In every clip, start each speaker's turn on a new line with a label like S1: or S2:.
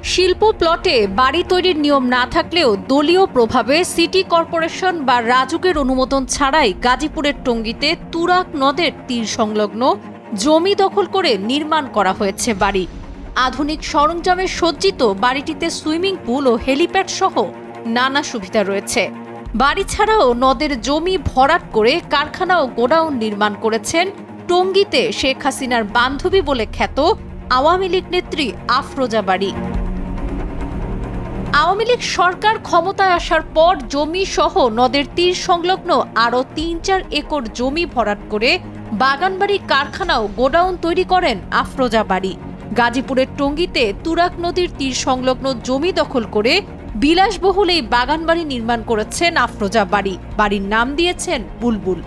S1: শিল্প প্লটে বাড়ি তৈরির নিয়ম না থাকলেও দলীয় প্রভাবে সিটি কর্পোরেশন বা রাজুকের অনুমোদন ছাড়াই গাজীপুরের টঙ্গীতে তুরাগ নদের তীর সংলগ্ন জমি দখল করে নির্মাণ করা হয়েছে বাড়ি। আধুনিক সরঞ্জামে সজ্জিত বাড়িটিতে সুইমিং পুল ও হেলিপ্যাড সহ নানা সুবিধা রয়েছে। বাড়ি ছাড়াও নদের জমি ভরাট করে কারখানা ও গোডাউন নির্মাণ করেছেন টঙ্গীতে শেখ হাসিনার বান্ধবী বলে খ্যাত আওয়ামী লীগ নেত্রী আফরোজা বাড়ি। আওয়ামী লীগ সরকার ক্ষমতায় আসার পর জমি সহ নদের তীর সংলগ্ন আরও ৩-৪ একর জমি ভরাট করে বাগানবাড়ি কারখানা ও গোডাউন তৈরি করেন আফরোজা বাড়ি। গাজীপুরের টঙ্গীতে তুরাগ নদীর তীর সংলগ্ন জমি দখল করে বিলাসবহুল এই বাগানবাড়ি নির্মাণ করেছেন আফরোজা বাড়ি। বাড়ির নাম দিয়েছেন বুলবুল।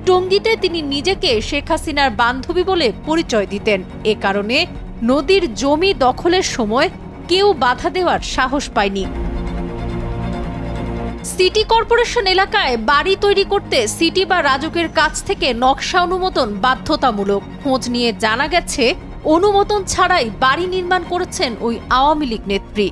S1: টঙ্গীতে তিনি নিজেকে শেখ হাসিনার বান্ধবী বলে পরিচয় দিতেন। এ কারণে নদীর জমি দখলের সময় কেউ বাধা দেওয়ার সাহস পায়নি। সিটি কর্পোরেশন এলাকায় বাড়ি তৈরি করতে সিটি বা রাজুকের কাছ থেকে নকশা অনুমোদন বাধ্যতামূলক। খোঁজ নিয়ে জানা গেছে, অনুমোদন ছাড়াই বাড়ি নির্মাণ করেছেন ওই আওয়ামী লীগ নেত্রী।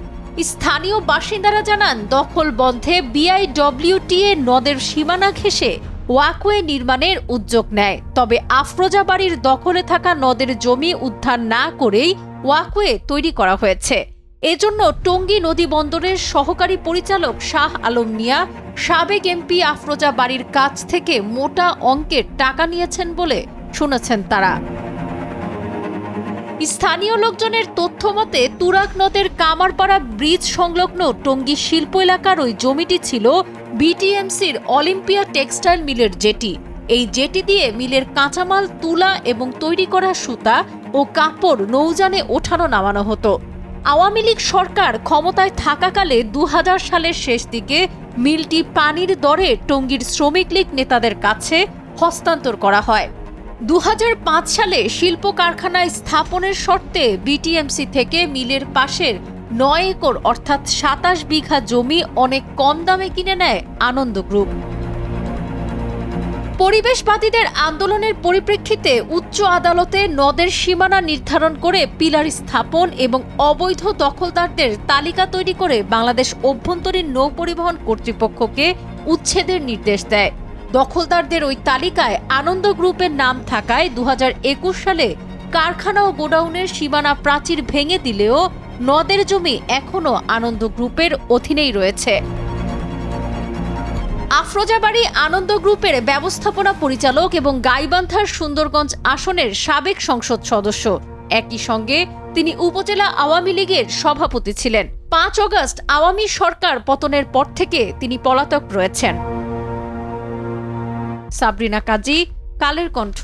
S1: স্থানীয় বাসিন্দারা জানান, দখল বন্ধে বিআইডব্লিউটিএ নদের সীমানা ঘেঁষে ওয়াকওয়ে নির্মাণের উদ্যোগ নেয়। তবে আফরোজা বাড়ির দখলে থাকা নদের জমি উদ্ধার না করেই ওয়াকওয়ে তৈরি করা হয়েছে। এজন্য টঙ্গী নদী বন্দরের সহকারী পরিচালক শাহ আলম মিয়া সাবেক এমপি আফরোজা বাড়ির কাছ থেকে মোটা অঙ্কের টাকা নিয়েছেন বলে শুনেছেন তারা। স্থানীয় লোকজনের তথ্য মতে তুরাগ নদের কামারপাড়া ব্রিজ সংলগ্ন টঙ্গী শিল্প এলাকার ওই জমিটি ছিল বিটিএমসির অলিম্পিয়া টেক্সটাইল মিলের জেটি। এই জেটি দিয়ে মিলের কাঁচামাল তুলা এবং তৈরি করা সুতা ও কাপড় নৌযানে ওঠানো নামানো হতো। আওয়ামী লীগ সরকার ক্ষমতায় থাকাকালে ২০০০ সালের শেষ দিকে মিলটি পানির দরে টঙ্গীর শ্রমিক লীগ নেতাদের কাছে হস্তান্তর করা হয়। ২০০৫ সালে শিল্প কারখানায় স্থাপনের শর্তে বিটিএমসি থেকে মিলের পাশের ৯ একর অর্থাৎ ২৭ বিঘা জমি অনেক কম দামে কিনে নেয় আনন্দ গ্রুপ। পরিবেশবাদীদের আন্দোলনের পরিপ্রেক্ষিতে উচ্চ আদালতে নদের সীমানা নির্ধারণ করে পিলার স্থাপন এবং অবৈধ দখলদারদের তালিকা তৈরি করে বাংলাদেশ অভ্যন্তরীণ নৌ পরিবহন কর্তৃপক্ষকে উচ্ছেদের নির্দেশ দেয়। দখলদারদের ওই তালিকায় আনন্দ গ্রুপের নাম থাকায় ২০২১ সালে কারখানা ও গোডাউনের সীমানা প্রাচীর ভেঙে দিলেও নদের জমি এখনও আনন্দ গ্রুপের অধীনেই রয়েছে। আফরোজা বাড়ি আনন্দ গ্রুপের ব্যবস্থাপনা পরিচালক এবং গাইবান্ধার সুন্দরগঞ্জ আসনের সাবেক সংসদ সদস্য। একই সঙ্গে তিনি উপজেলা আওয়ামী লীগের সভাপতি ছিলেন। ৫ অগস্ট আওয়ামী সরকার পতনের পর থেকে তিনি পলাতক রয়েছেন। সাবরিনা কাজী, কালের কণ্ঠ।